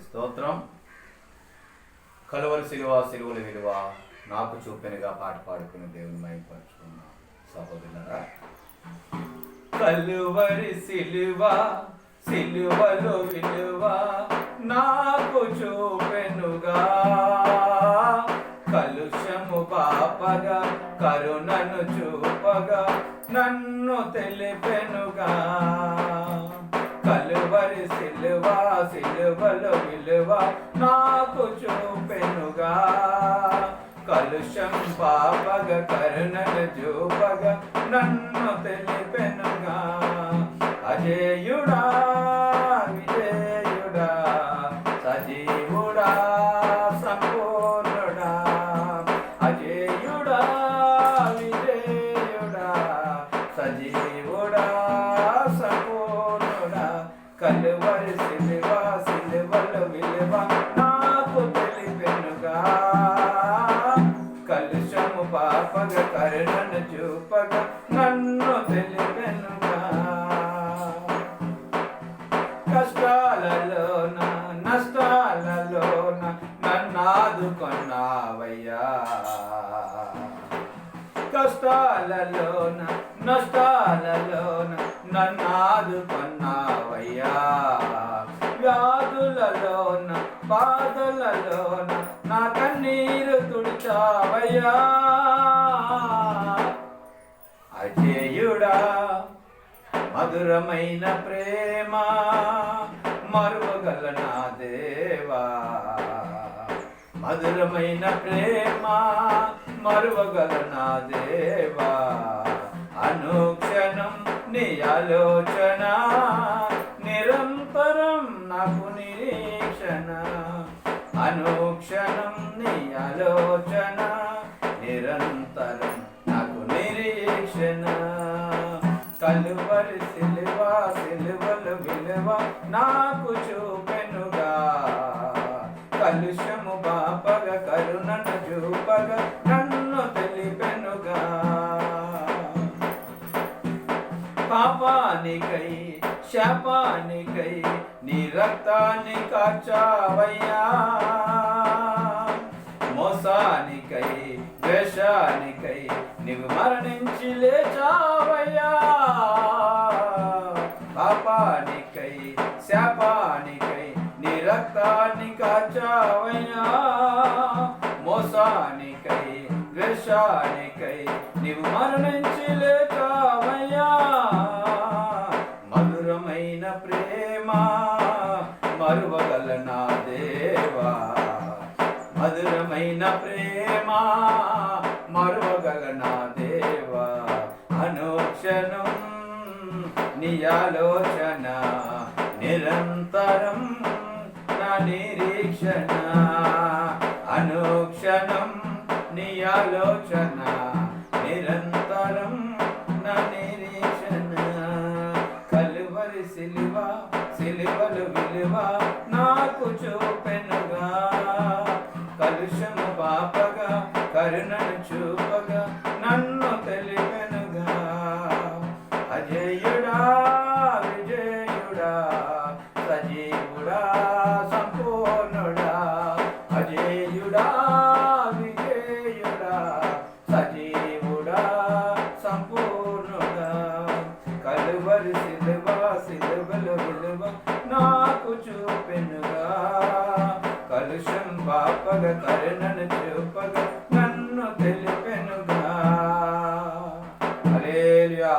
స్తోత్రం. కలువరి సిలువ సిలువల విలువ నాకు చూపెనుగా పాట పాడుకుని దేవుని మహిమపరచుకున్నాం. సహోదరులారా, కలువరి సిలువ సిలువలో విలువ నాకు చూపెనుగా, కలుషము పాపగా కరుణను చూపగా నన్ను తెలిపెనుగా. కలువరి సిలువ సిలువలో విలువ నాకు చూపెనుగా, కలుషం పాపగ కరుణను చూపగా నన్ను తెలిపెనుగా. అజేయుడా విజేయుడా సజీవుడా సంపూర్ణుడా, అజేయుడా విజేయుడా సజీవుడా సంపూర్ణుడా, కలువరి సిలువ సిలువల విలువ నాకు తెలిపెనుగా, కలుషము పాపగ కరుణను చూపగా నన్ను తెలిపెనుగా. కష్టాలలోన నష్టాలలోన నన్నాదుకొన్నావయ్యా, కష్టాలలోన నష్టాలలోన నన్నాదుకొన్నావయ్యా, వ్యాధులలోన బాధలలోన నా కన్నీరు తుడిచావయ్యా. అజేయుడా మధురమైన ప్రేమ మరువగల నా దేవా, మధురమైన ప్రేమ మరువగల నా దేవా, అనుక్షణం నీ ఆలోచన నిరంతరం నాకు నిరీక్షణ, అనుక్షణం నీ ఆలోచన నిరంతరం నాకు నిరీక్షణ. కలువరి సిలువ సిలువల విలువ నాకు చూపెనుగా, కలుషము బాపగ కరుణను చూపగ నన్ను తెలిపెనుగా. పాపానికై శాపానికై నీ రక్తాన్ని కాచావయ్యా, మోసానికై ద్వేషానికై నీవు మరణించి లేచావయ్యా. పాపానికై శాపానికై నీ రక్తాన్ని కాచావయ్యా, మోసానికై ద్వేషానికై నీవు మరణించి లేచావయ్యా. మధురమైన ప్రేమ మరువగల నా దేవా, మధురమైన ప్రేమ మరువగల నా దేవా, అనుక్షణం నీ ఆలోచన నిరంతరం నా నిరీక్షణ, అనుక్షణం నీ ఆలోచన నిరంతరం నా నిరీక్షణ. కలువరి సిలువ సిలువలు విలువ నాకు చూపెనుగా, కలుషము పాపగా కరుణను చూపగా నన్ను తెలిపెనుగా. అజేయుడా విజేయుడా సజీవుడా సంపూర్ణుడా, అజేయుడా విజేయుడా సజీవుడా సంపూర్ణుడా, కలువరి సిలువ సిలువల విలువ నాకు చూపెనుగా, కలుషం పాపగ కరుణను చూపగా నన్ను తెలిపెనుగా. హల్లెలూయా.